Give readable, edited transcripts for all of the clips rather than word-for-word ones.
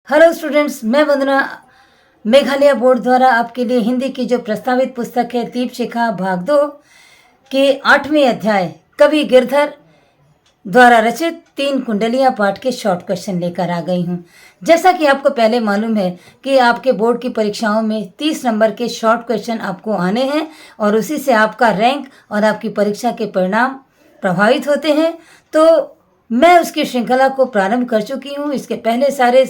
Hello students, मैं वंदना Meghalaya board द्वारा आपके लिए हिंदी की जो प्रस्तावित पुस्तक है दीप शिखा भाग 2 के 8वें अध्याय कवि गिरधर द्वारा रचित 3 कुंडलियां पाठ के शॉर्ट क्वेश्चन लेकर आ गई हूं। जैसा कि आपको पहले मालूम है कि आपके बोर्ड की परीक्षाओं में 30 नंबर के शॉर्ट क्वेश्चन आपको आने हैं और उसी से आपका रैंक और आपकी परीक्षा के परिणाम प्रभावित होते हैं। तो मैं उसकी श्रृंखला को प्रारंभ कर चुकी हूँ। इसके पहले सारे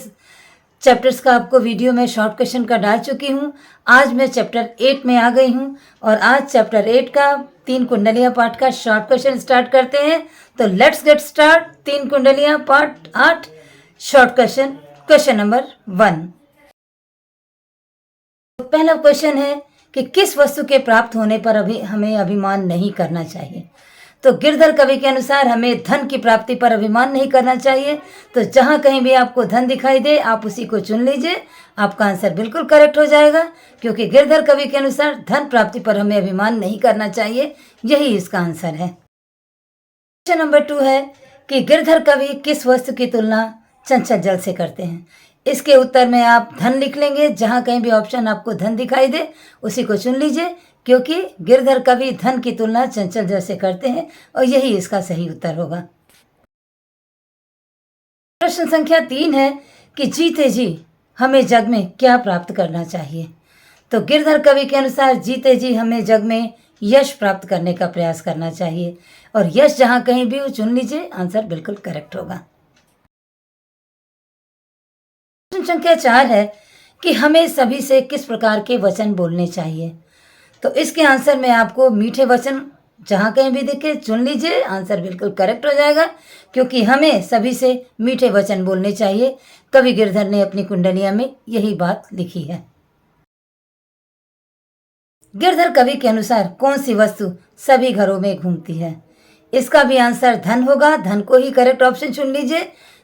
चैप्टर्स का आपको वीडियो में शॉर्ट क्वेश्चन का डाल चुकी हूँ। आज मैं चैप्टर 8 में आ गई हूँ और आज चैप्टर 8 का 3 कुंडलियां पाठ का शॉर्ट क्वेश्चन स्टार्ट करते हैं। तो लेट्स गेट स्टार्ट। 3 कुंडलियां पाठ 8 शॉर्ट क्वेश्चन नंबर 1। पहला क्वेश्चन है कि किस वस्तु के प्राप्त होने पर हमें अभिमान नहीं करना चाहिए। तो गिरधर कवि के अनुसार हमें धन की प्राप्ति पर अभिमान नहीं करना चाहिए। तो जहां कहीं भी आपको धन दिखाई दे आप उसी को चुन लीजिए, आपका आंसर बिल्कुल करेक्ट हो जाएगा, क्योंकि गिरधर कवि के अनुसार धन प्राप्ति पर हमें अभिमान नहीं करना चाहिए, यही इसका आंसर है। क्वेश्चन नंबर 2 है कि गिरधर कवि किस वस्तु की तुलना चंचल जल से करते हैं। इसके उत्तर में आप धन लिख लेंगे। जहां कहीं भी ऑप्शन आपको धन दिखाई दे उसी को चुन लीजिए, क्योंकि गिरधर कवि धन की तुलना चंचल जल से करते हैं और यही इसका सही उत्तर होगा। प्रश्न संख्या 3 है कि जीते जी हमें जग में क्या प्राप्त करना चाहिए। तो गिरधर कवि के अनुसार जीते जी हमें जग में यश प्राप्त करने का प्रयास करना चाहिए और यश जहां कहीं भी हो चुन लीजिए, आंसर बिल्कुल करेक्ट होगा। प्रश्न संख्या 4 है कि हमें सभी से किस प्रकार के वचन बोलने चाहिए। तो इसके आंसर में आपको मीठे वचन जहां कहीं भी दिखे चुन लीजिए, आंसर बिल्कुल करेक्ट हो जाएगा, क्योंकि हमें सभी से मीठे वचन बोलने चाहिए। कवि गिरधर ने अपनी कुंडलियां में यही बात लिखी है। गिरधर कवि के अनुसार कौन सी वस्तु सभी घरों में घूमती है। इसका भी आंसर धन होगा। धन को ही करेक्ट ऑप्शन चुन लीजिए,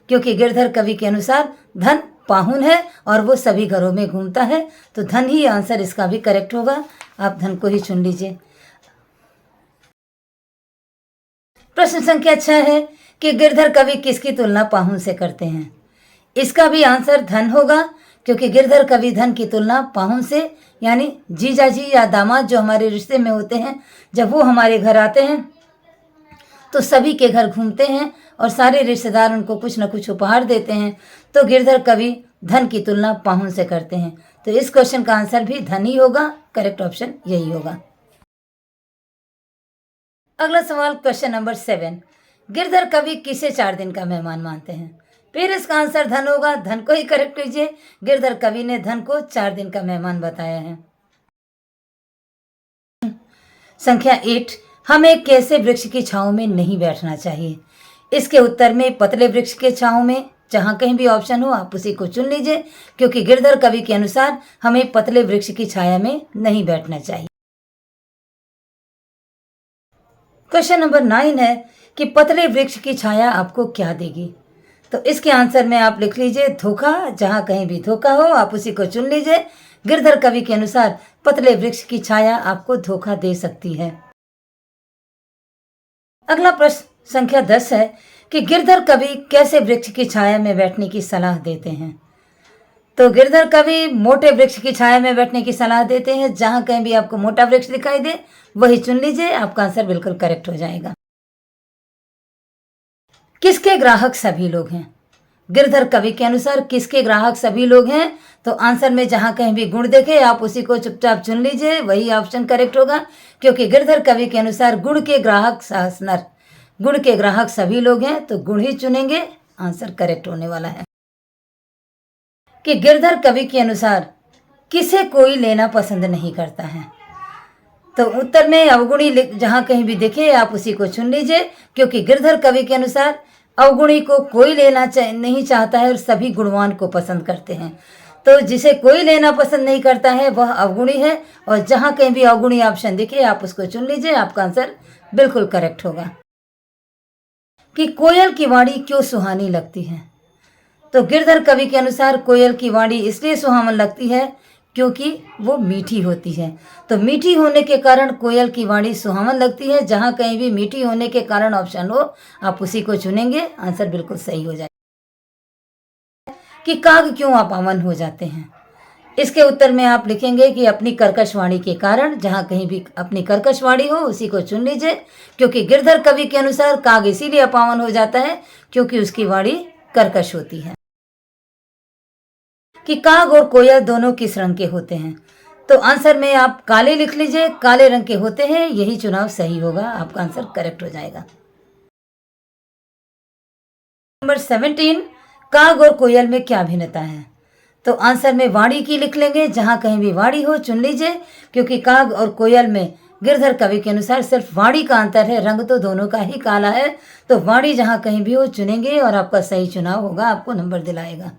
क्योंकि गिरधर कवि के अनुसार धन पाहुन है और वो सभी घरों में घूमता है, तो धन ही आंसर इसका भी करेक्ट होगा। आप धन को ही चुन लीजिए। प्रश्न संख्या 6 है कि गिरधर कवि किसकी तुलना पाहुन से करते हैं। इसका भी आंसर धन होगा, क्योंकि गिरधर कवि धन की तुलना पाहुन से, यानी जीजाजी या दामाद जो हमारे रिश्ते में होते हैं, जब वो हमारे घर आते हैं तो सभी के घर घूमते हैं और सारे रिश्तेदार उनको कुछ न कुछ उपहार देते हैं। तो गिरधर कवि धन की तुलना पाहुन से करते हैं, तो इस क्वेश्चन का आंसर भी धन ही होगा। करेक्ट ऑप्शन यही होगा। अगला सवाल क्वेश्चन नंबर 7। गिरधर कवि किसे 4 दिन का मेहमान मानते हैं। फिर इसका आंसर धन होगा। धन को ही करेक्ट लीजिए। गिरधर कवि ने धन को 4 दिन का मेहमान बताया है। संख्या 8, हमें कैसे वृक्ष की छांव में नहीं बैठना चाहिए। इसके उत्तर में पतले वृक्ष के छांव में जहां कहीं भी ऑप्शन हो आप उसी को चुन लीजिए, क्योंकि गिरधर कवि के अनुसार हमें पतले वृक्ष की छाया में नहीं बैठना चाहिए। क्वेश्चन नंबर 9 है कि पतले वृक्ष की छाया आपको क्या देगी। तो इसके आंसर में आप लिख लीजिए धोखा। जहां कहीं भी धोखा हो आप उसी को चुन लीजिए। गिरधर कवि के अनुसार पतले वृक्ष की छाया आपको धोखा दे सकती है। अगला प्रश्न संख्या 10 है कि गिरधर कवि कैसे वृक्ष की छाया में बैठने की सलाह देते हैं। तो गिरधर कवि मोटे वृक्ष की छाया में बैठने की सलाह देते हैं। जहां कहीं भी आपको मोटा वृक्ष दिखाई दे वही चुन लीजिए, आपका आंसर बिल्कुल करेक्ट हो जाएगा। किसके ग्राहक सभी लोग हैं। गिरधर कवि के अनुसार किसके ग्राहक सभी लोग हैं। तो आंसर में जहां कहीं भी गुण देखे आप उसी को चुपचाप चुन लीजिए, वही ऑप्शन करेक्ट होगा, क्योंकि गिरधर कवि के अनुसार गुण के ग्राहक सहस नर, गुण के ग्राहक सभी लोग हैं, तो गुण ही चुनेंगे, आंसर करेक्ट होने वाला है। कि गिरधर कवि के अनुसार किसे कोई लेना पसंद नहीं करता है। तो उत्तर में अवगुणी जहां कहीं भी दिखे आप उसी को चुन लीजिए, क्योंकि गिरधर कवि के अनुसार अवगुणी को कोई लेना नहीं चाहता है और सभी गुणवान को पसंद करते हैं। तो जिसे कोई लेना पसंद नहीं करता है वह अवगुणी है, और जहां कहीं भी अवगुणी ऑप्शन दिखे आप उसको चुन लीजिए, आपका आंसर बिल्कुल करेक्ट होगा। कि कोयल की वाणी क्यों सुहानी लगती है। तो गिरधर कवि के अनुसार कोयल की वाणी इसलिए सुहावन लगती है क्योंकि वो मीठी होती है। तो मीठी होने के कारण कोयल की वाणी सुहावन लगती है। जहां कहीं भी मीठी होने के कारण ऑप्शन हो आप उसी को चुनेंगे, आंसर बिल्कुल सही हो जाएगा। कि काग क्यों अपावन हो जाते हैं। इसके उत्तर में आप लिखेंगे कि अपनी कर्कश वाणी के कारण। जहाँ कहीं भी अपनी कर्कश वाणी हो उसी को चुन लीजिए, क्योंकि गिरधर कवि के अनुसार काग इसीलिए अपावन हो जाता है क्योंकि उसकी वाणी कर्कश होती है। कि काग और कोयल दोनों किस रंग के होते हैं, तो आंसर में आप काले लिख लीजिए, काले रंग के होते हैं, यही चुनाव सही होगा, आपका आंसर करेक्ट हो जाएगा। नंबर 17, काग और कोयल में क्या भिन्नता है, तो आंसर में वाणी की लिख लेंगे। जहां कहीं भी वाणी हो चुन लीजिए, क्योंकि काग और कोयल में गिरधर कवि के अनुसार सिर्फ वाणी का अंतर है, रंग तो दोनों का ही काला है। तो वाणी जहां कहीं भी हो चुनेंगे और आपका सही चुनाव होगा, आपको नंबर दिलाएगा।